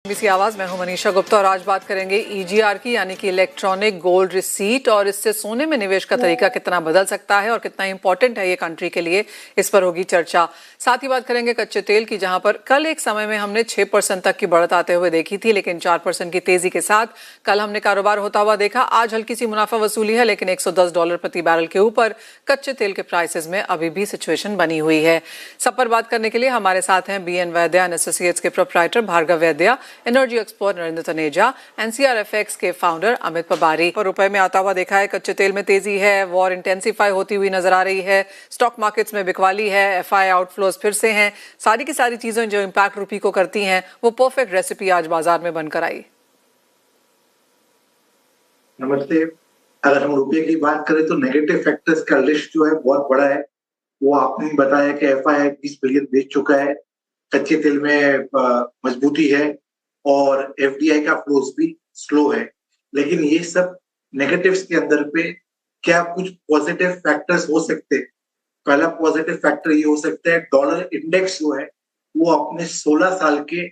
BC आवाज, मैं हूं मनीषा गुप्ता और आज बात करेंगे ईजीआर की, यानी कि इलेक्ट्रॉनिक गोल्ड रिसीट, और इससे सोने में निवेश का तरीका कितना बदल सकता है और कितना इंपॉर्टेंट है ये कंट्री के लिए, इस पर होगी चर्चा। साथ ही बात करेंगे कच्चे तेल की, जहां पर कल एक समय में हमने 6% तक की बढ़त आते हुए देखी थी, लेकिन 4% की तेजी के साथ कल हमने कारोबार होता हुआ देखा। आज हल्की सी मुनाफा वसूली है, लेकिन $110 प्रति बैरल के ऊपर कच्चे तेल के प्राइसेस में अभी भी सिचुएशन बनी हुई है। सब पर बात करने के लिए हमारे साथ हैं BN वैद्या एंड एसोसिएट्स के प्रोप्राइटर भार्गव वैद्या, energy expert Narendra Taneja, NCRFX के फाउंडर अमित पबारी। पर रुपए में आता हुआ देखा है, कच्चे तेल में तेजी है, वॉर इंटेंसिफाई होती हुई नजर आ रही है, स्टॉक मार्केट्स में बिकवाली है, FI आउटफ्लोज फिर से हैं। सारी की सारी चीजें जो इम्पैक्ट रुपी को करती हैं, वो परफेक्ट रेसिपी आज बाजार में बनकर आई। नमस्ते। अगर हम रुपये की बात करें तो नेगेटिव फैक्टर्स का लिस्ट जो है बहुत बड़ा है। वो आपने बताया कि FI 20 बिलियन बेच चुका है, कच्चे तेल में मजबूती है और FDI का फ्लोज भी स्लो है। लेकिन ये सब नेगेटिव्स के अंदर पे क्या कुछ पॉजिटिव फैक्टर्स हो सकते हैं? पहला पॉजिटिव फैक्टर ये हो सकता है, डॉलर इंडेक्स जो है वो अपने 16 साल के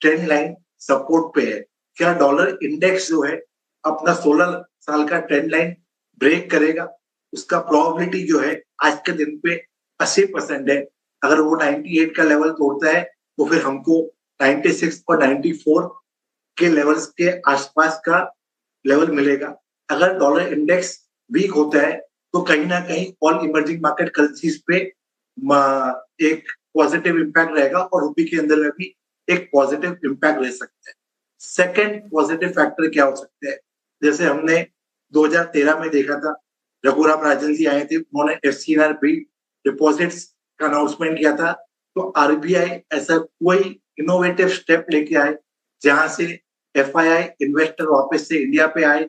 ट्रेंड लाइन सपोर्ट पे है। क्या डॉलर इंडेक्स जो है अपना 16 साल का ट्रेंड लाइन ब्रेक करेगा? उसका प्रोबेबिलिटी जो है आज के दिन पे 80% है। अगर वो 98 का लेवल तोड़ता है तो फिर हमको 96 और 94 के लेवल्स के आसपास का लेवल मिलेगा। अगर डॉलर इंडेक्स वीक होता है तो कहीं ना कहीं ऑल इमर्जिंग मार्केट करेंसीज पे एक पॉजिटिव इम्पैक्ट रहेगा और रुपये के अंदर में भी एक पॉजिटिव इम्पैक्ट रह सकता है। सेकंड पॉजिटिव फैक्टर क्या हो सकते हैं? जैसे हमने 2013 में देखा था, रघुराम राजन जी आए थे, उन्होंने FCNR बिल डिपॉजिट्स का अनाउंसमेंट किया था। तो RBI ऐसा कोई इनोवेटिव स्टेप लेके आए जहां से FII इन्वेस्टर वापस से इंडिया पे आए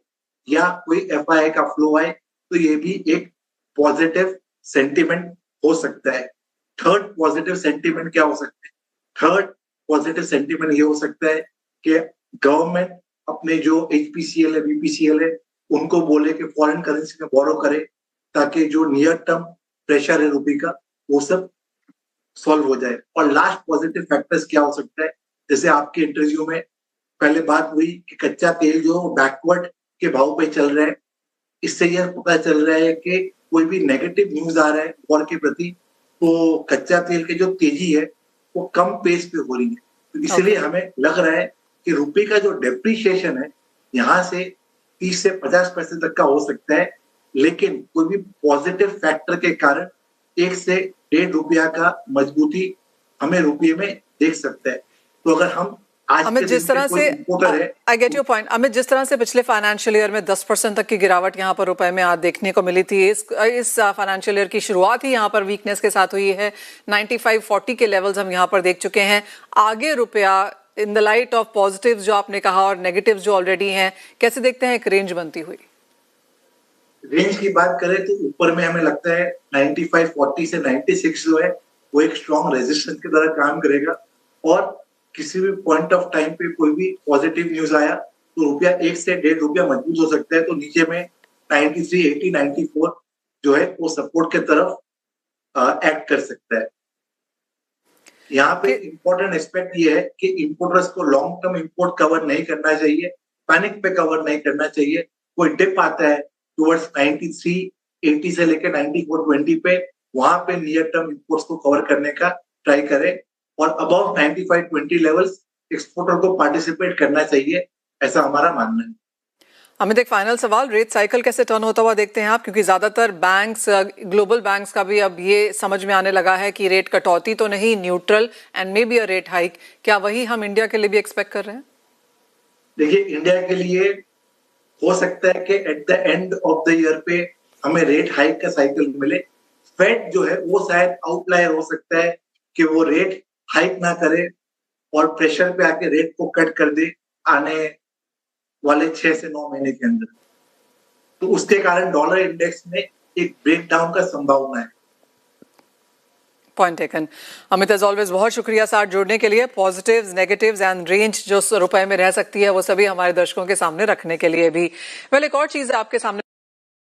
या कोई FII का फ्लो आए, तो ये भी एक पॉजिटिव सेंटिमेंट हो सकता है। थर्ड पॉजिटिव सेंटिमेंट क्या हो सकता है? थर्ड पॉजिटिव सेंटिमेंट ये हो सकता है कि गवर्नमेंट अपने जो HPCL है, BPCL है, उनको बोले कि फॉरेन करेंसी में बोरो करे, ताकि जो नियर टर्म प्रेशर है रुपये का वो सब सॉल्व हो जाए। और लास्ट पॉजिटिव फैक्टर्स क्या हो सकता है? जैसे आपके इंटरव्यू में पहले बात हुई कि कच्चा तेल जो बैकवर्ड के भाव पे चल रहा है, इससे यह पता चल रहा है कि कोई भी नेगेटिव न्यूज आ रहा है वॉर के प्रति, तो कच्चा तेल की जो तेजी है वो कम पेस पे हो रही है। तो इसलिए हमें लग रहा है कि रुपये का जो डेप्रिसिएशन है यहाँ से 30 से 50% तक का हो सकता है, लेकिन कोई भी पॉजिटिव फैक्टर के कारण 1 से 1.5 रुपया का मजबूती हमें रुपये में देख सकता है। तो अगर हम अमित, जिस तरह से I get your point Amit, जिस तरह से पिछले फाइनेंशियल ईयर में 10% तक की गिरावट यहाँ पर रुपए में आज देखने को मिली थी, इस फाइनेंशियल ईयर की शुरुआत ही यहाँ पर वीकनेस के साथ हुई है। 95-40 के लेवल्स हम यहाँ पर देख चुके हैं। आगे रुपया in the light of positives जो आपने कहा और नेगेटिव्स जो ऑलरेडी हैं, कैसे देखते हैं एक रेंज बनती हुई? रेंज की बात करें तो ऊपर में हमें लगता है 95-40 से 96 जो है वो एक स्ट्रॉन्ग रेजिस्टेंस की तरह काम करेगा। और किसी भी पॉइंट ऑफ टाइम पे कोई भी पॉजिटिव न्यूज आया तो रुपया 1 से 1.5 रुपया मजबूत हो सकता है। तो नीचे में 93, 80, 94 जो है वो सपोर्ट के तरफ एक्ट कर सकता है। यहाँ पे इम्पोर्टेंट एस्पेक्ट ये है कि इंपोर्टर्स को लॉन्ग टर्म इंपोर्ट कवर नहीं करना चाहिए, पैनिक पे कवर नहीं करना चाहिए। कोई डिप आता है टुवर्ड्स 93-80 से लेकर 94-20 पे, वहां पे नियर टर्म इंपोर्ट्स को कवर करने का ट्राई करें और अबव 95-20 लेवल्स एक्सपोर्टर को पार्टिसिपेट करना चाहिए, ऐसा हमारा मानना है। अमित, एक फाइनल सवाल, रेट साइकिल कैसे टर्न होता हुआ देखते हैं आप? क्योंकि ज्यादातर बैंक्स, ग्लोबल बैंक्स का भी अब ये समझ में आने लगा है कि रेट कटौती तो नहीं, neutral and may be a rate hike. क्या वही हम इंडिया के लिए भी एक्सपेक्ट कर रहे हैं? देखिए, इंडिया के लिए हो सकता है कि at the end of the year पे हमें रेट हाइक का साइकिल मिले। फेड जो है वो शायद आउटलायर हो सकता है कि वो रेट हाइक ना करे और प्रेशर पे आके रेट को कट कर दे आने वाले 6 से 9 महीने के अंदर। तो उसके कारण डॉलर इंडेक्स में एक ब्रेकडाउन का संभावना है। Point taken. Amit, as always बहुत शुक्रिया साथ जुड़ने के लिए। पॉजिटिव्स, नेगेटिव्स एंड रेंज जो रुपए में रह सकती है वो सभी हमारे दर्शकों के सामने रखने के लिए भी। एक और चीज आपके सामने